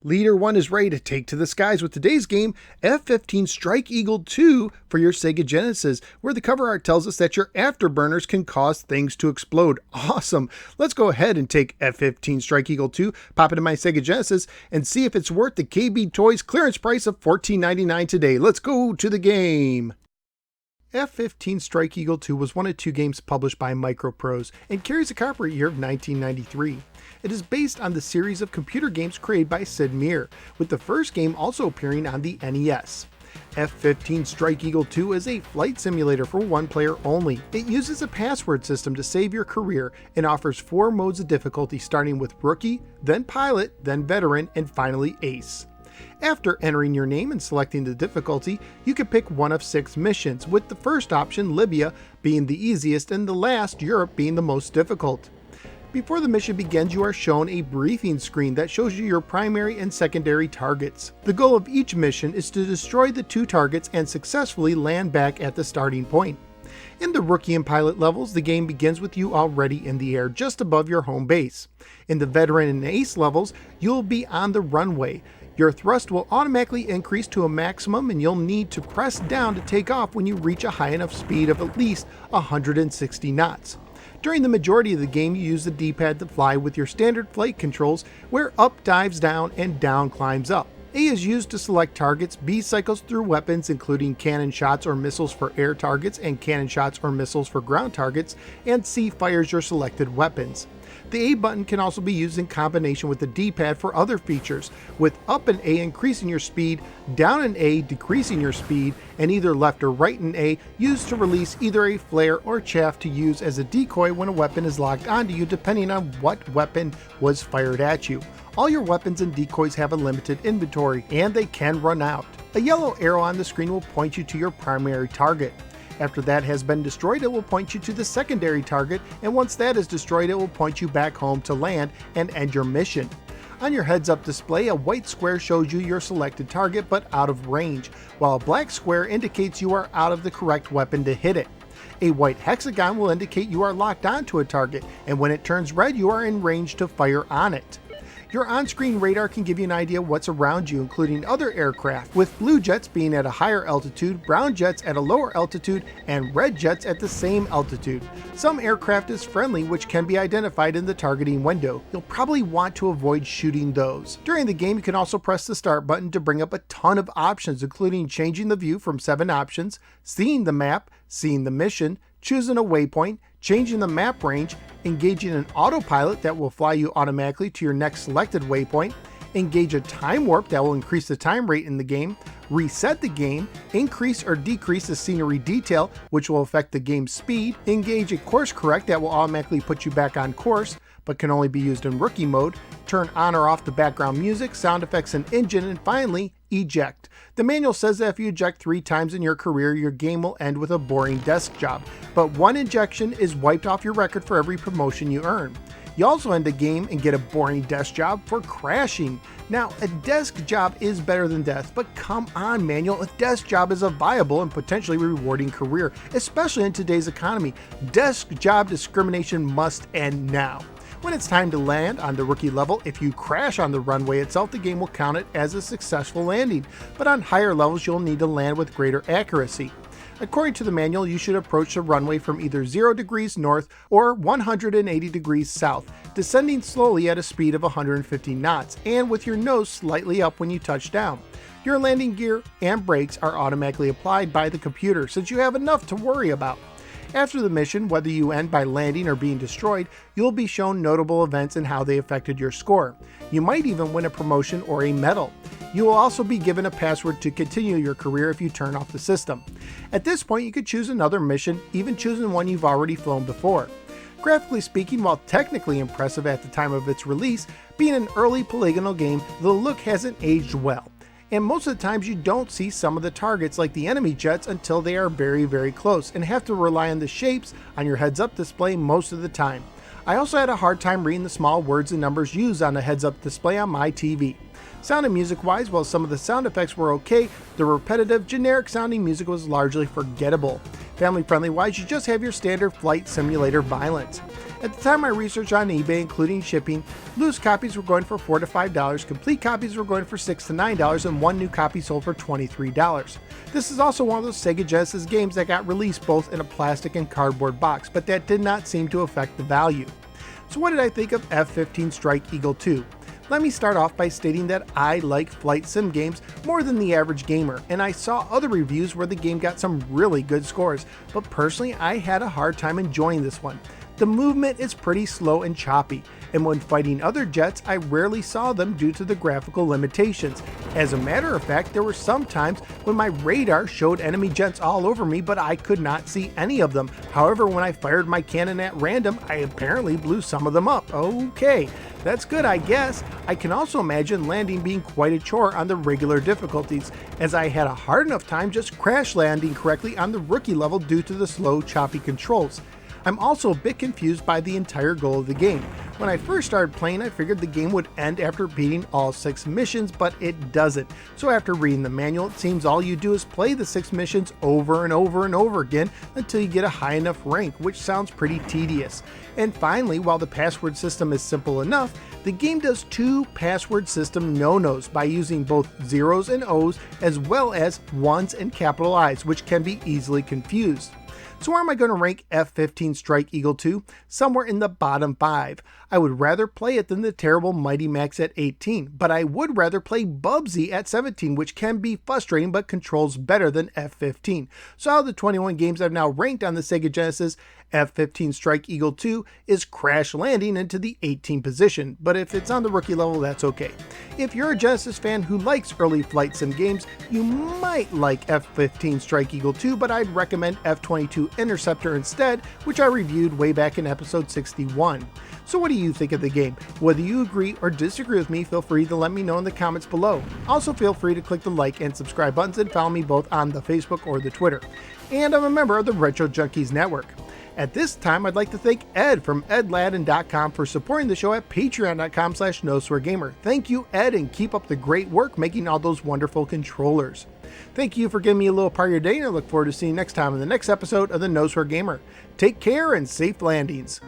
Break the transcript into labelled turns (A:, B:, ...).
A: Leader 1 is ready to take to the skies with today's game, F-15 Strike Eagle 2 for your Sega Genesis, where the cover art tells us that your afterburners can cause things to explode. Awesome! Let's go ahead and take F-15 Strike Eagle 2, pop it in my Sega Genesis, and see if it's worth the KB Toys clearance price of $14.99 today. Let's go to the game! F-15 Strike Eagle 2 was one of two games published by Microprose and carries a copyright year of 1993. It is based on the series of computer games created by Sid Meier, with the first game also appearing on the NES. F-15 Strike Eagle 2 is a flight simulator for one player only. It uses a password system to save your career and offers 4 modes of difficulty, starting with Rookie, then Pilot, then Veteran, and finally Ace. After entering your name and selecting the difficulty, you can pick one of 6 missions, with the first option, Libya, being the easiest and the last, Europe, being the most difficult. Before the mission begins, you are shown a briefing screen that shows you your primary and secondary targets. The goal of each mission is to destroy the 2 targets and successfully land back at the starting point. In the Rookie and Pilot levels, the game begins with you already in the air just above your home base. In the Veteran and Ace levels, you'll be on the runway. Your thrust will automatically increase to a maximum, and you'll need to press down to take off when you reach a high enough speed of at least 160 knots. During the majority of the game, you use the D-pad to fly with your standard flight controls, where up dives down and down climbs up. A is used to select targets, B cycles through weapons including cannon shots or missiles for air targets and cannon shots or missiles for ground targets, and C fires your selected weapons. The A button can also be used in combination with the D-pad for other features, with up and A increasing your speed, down and A decreasing your speed, and either left or right and A used to release either a flare or chaff to use as a decoy when a weapon is locked onto you, depending on what weapon was fired at you. All your weapons and decoys have a limited inventory, and they can run out. A yellow arrow on the screen will point you to your primary target. After that has been destroyed, it will point you to the secondary target, and once that is destroyed, it will point you back home to land and end your mission. On your heads-up display, a white square shows you your selected target but out of range, while a black square indicates you are out of the correct weapon to hit it. A white hexagon will indicate you are locked onto a target, and when it turns red, you are in range to fire on it. Your on-screen radar can give you an idea of what's around you, including other aircraft, with blue jets being at a higher altitude, brown jets at a lower altitude, and red jets at the same altitude. Some aircraft is friendly, which can be identified in the targeting window. You'll probably want to avoid shooting those. During the game, you can also press the start button to bring up a ton of options, including changing the view from 7 options, seeing the map, seeing the mission, choosing a waypoint, changing the map range, engaging an autopilot that will fly you automatically to your next selected waypoint, engage a time warp that will increase the time rate in the game, reset the game, increase or decrease the scenery detail, which will affect the game's speed, engage a course correct that will automatically put you back on course, but can only be used in rookie mode, turn on or off the background music, sound effects, and engine, and finally, eject. The manual says that if you eject 3 times in your career, your game will end with a boring desk job, but 1 ejection is wiped off your record for every promotion you earn. You also end the game and get a boring desk job for crashing. Now, a desk job is better than death, but come on, manual, a desk job is a viable and potentially rewarding career, especially in today's economy. Desk job discrimination must end now. When it's time to land on the rookie level, if you crash on the runway itself, the game will count it as a successful landing, but on higher levels you'll need to land with greater accuracy. According to the manual, you should approach the runway from either 0 degrees north or 180 degrees south, descending slowly at a speed of 150 knots, and with your nose slightly up when you touch down. Your landing gear and brakes are automatically applied by the computer, since you have enough to worry about. After the mission, whether you end by landing or being destroyed, you'll be shown notable events and how they affected your score. You might even win a promotion or a medal. You will also be given a password to continue your career if you turn off the system. At this point, you could choose another mission, even choosing one you've already flown before. Graphically speaking, while technically impressive at the time of its release, being an early polygonal game, the look hasn't aged well. And most of the times you don't see some of the targets like the enemy jets until they are very close, and have to rely on the shapes on your heads-up display most of the time. I also had a hard time reading the small words and numbers used on the heads-up display on my TV. Sound and music wise, while some of the sound effects were okay, the repetitive, generic sounding music was largely forgettable. Family friendly wise, you just have your standard flight simulator violence. At the time of my research on eBay, including shipping, loose copies were going for $4 to $5, complete copies were going for $6 to $9, and one new copy sold for $23. This is also one of those Sega Genesis games that got released both in a plastic and cardboard box, but that did not seem to affect the value. So what did I think of F-15 Strike Eagle 2? Let me start off by stating that I like flight sim games more than the average gamer, and I saw other reviews where the game got some really good scores, but personally I had a hard time enjoying this one. The movement is pretty slow and choppy, and when fighting other jets I rarely saw them due to the graphical limitations. As a matter of fact, there were some times when my radar showed enemy jets all over me but I could not see any of them. However, when I fired my cannon at random, I apparently blew some of them up. Okay, that's good I guess. I can also imagine landing being quite a chore on the regular difficulties, as I had a hard enough time just crash landing correctly on the rookie level due to the slow, choppy controls. I'm also a bit confused by the entire goal of the game. When I first started playing, I figured the game would end after beating all 6 missions, but it doesn't. So after reading the manual, it seems all you do is play the 6 missions over and over and over again until you get a high enough rank, which sounds pretty tedious. And finally, while the password system is simple enough, the game does 2 password system no-nos by using both zeros and O's as well as ones and capital I's, which can be easily confused. So where am I going to rank F-15 Strike Eagle 2? Somewhere in the bottom 5. I would rather play it than the terrible Mighty Max at 18, but I would rather play Bubsy at 17, which can be frustrating but controls better than F-15. So out of the 21 games I've now ranked on the Sega Genesis, F-15 Strike Eagle 2 is crash landing into the 18th position, but if it's on the rookie level, that's okay. If you're a Genesis fan who likes early flight sim games, you might like F-15 Strike Eagle 2, but I'd recommend F-22 Interceptor instead, which I reviewed way back in episode 61. So what do you think of the game? Whether you agree or disagree with me, feel free to let me know in the comments below. Also feel free to click the like and subscribe buttons and follow me both on the Facebook or the Twitter. And I'm a member of the Retro Junkies Network. At this time, I'd like to thank Ed from edladden.com for supporting the show at patreon.com/nosweargamer. Thank you, Ed, and keep up the great work making all those wonderful controllers. Thank you for giving me a little part of your day, and I look forward to seeing you next time in the next episode of the No Swear Gamer. Take care and safe landings.